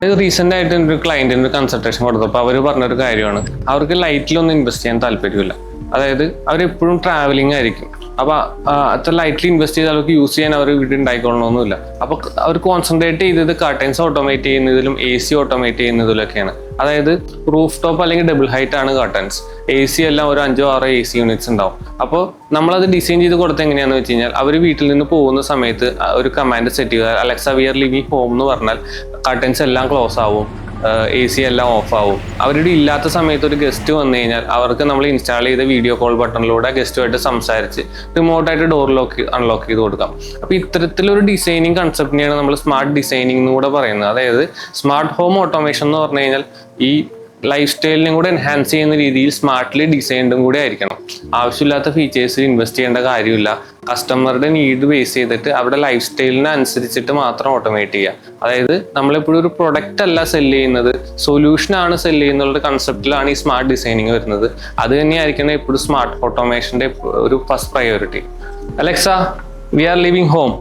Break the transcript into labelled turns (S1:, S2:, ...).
S1: Recent ആയിട്ട് എൻ്റെ ഒരു ക്ലയന്റിന് ഒരു കൺസൾട്ടേഷൻ കൊടുത്തപ്പോൾ അവർ പറഞ്ഞൊരു കാര്യമാണ്, അവർക്ക് ലൈറ്റിലൊന്നും ഇൻവെസ്റ്റ് ചെയ്യാൻ താല്പര്യമില്ല. അതായത് അവരെപ്പോഴും ട്രാവലിംഗ് ആയിരിക്കും. അപ്പൊ അത്ര ലൈറ്റ്ലി ഇൻവെസ്റ്റ് ചെയ്ത് അവർക്ക് യൂസ് ചെയ്യാൻ അവർ വീട്ടിൽ ഉണ്ടായിക്കൊള്ളണമെന്നില്ല. അപ്പൊ അവർ കോൺസെൻട്രേറ്റ് ചെയ്തത് കർട്ടൻസ് ഓട്ടോമേറ്റ് ചെയ്യുന്നതിലും AC ഓട്ടോമേറ്റ് ചെയ്യുന്നതിലൊക്കെയാണ്. അതായത് റൂഫ് ടോപ്പ് അല്ലെങ്കിൽ ഡബിൾ ഹൈറ്റ് ആണ് കർട്ടൻസ്, AC എല്ലാം ഒരു 5-6 AC യൂണിറ്റ്സ് ഉണ്ടാവും. അപ്പോൾ നമ്മളത് ഡിസൈൻ ചെയ്ത് കൊടുത്ത് എങ്ങനെയാണെന്ന് വെച്ച് കഴിഞ്ഞാൽ, അവർ വീട്ടിൽ നിന്ന് പോകുന്ന സമയത്ത് ഒരു കമാൻഡ് സെറ്റ് ചെയ്യുക, Alexa we are leaving home എന്ന് പറഞ്ഞാൽ കർട്ടൻസ് എല്ലാം ക്ലോസ് ആവും, AC എല്ലാം ഓഫ് ആവും. അവരുടെ ഇല്ലാത്ത സമയത്ത് ഒരു ഗസ്റ്റ് വന്നു കഴിഞ്ഞാൽ അവർക്ക് നമ്മൾ ഇൻസ്റ്റാൾ ചെയ്ത വീഡിയോ കോൾ ബട്ടണിലൂടെ ഗസ്റ്റുമായിട്ട് സംസാരിച്ച് റിമോട്ടായിട്ട് ഡോർ അൺലോക്ക് ചെയ്ത് കൊടുക്കാം. അപ്പോൾ ഇത്തരത്തിലൊരു ഡിസൈനിങ് കൺസെപ്റ്റിനെയാണ് നമ്മൾ സ്മാർട്ട് ഡിസൈനിങ് എന്ന് കൂടെ പറയുന്നത്. അതായത് സ്മാർട്ട് ഹോം ഓട്ടോമേഷൻ എന്ന് പറഞ്ഞു കഴിഞ്ഞാൽ ഈ ലൈഫ് സ്റ്റൈലിനും കൂടെ എൻഹാൻസ് ചെയ്യുന്ന രീതിയിൽ സ്മാർട്ട്ലി ഡിസൈൻഡും കൂടെ ആയിരിക്കണം. ആവശ്യമില്ലാത്ത ഫീച്ചേഴ്സിൽ ഇൻവെസ്റ്റ് ചെയ്യേണ്ട കാര്യമില്ല. കസ്റ്റമറുടെ നീഡ് ബേസ് ചെയ്തിട്ട് അവരുടെ ലൈഫ് സ്റ്റൈലിന് അനുസരിച്ചിട്ട് മാത്രം ഓട്ടോമേറ്റ് ചെയ്യുക. അതായത് നമ്മളെപ്പോഴും ഒരു പ്രൊഡക്റ്റ് അല്ല സെല് ചെയ്യുന്നത്, സൊല്യൂഷനാണ് സെല് ചെയ്യുന്നുള്ള കൺസെപ്റ്റിലാണ് ഈ സ്മാർട്ട് ഡിസൈനിങ് വരുന്നത്. അത് തന്നെയായിരിക്കണം എപ്പോഴും സ്മാർട്ട് ഓട്ടോമേഷന്റെ ഒരു first priority. Alexa, we are leaving home.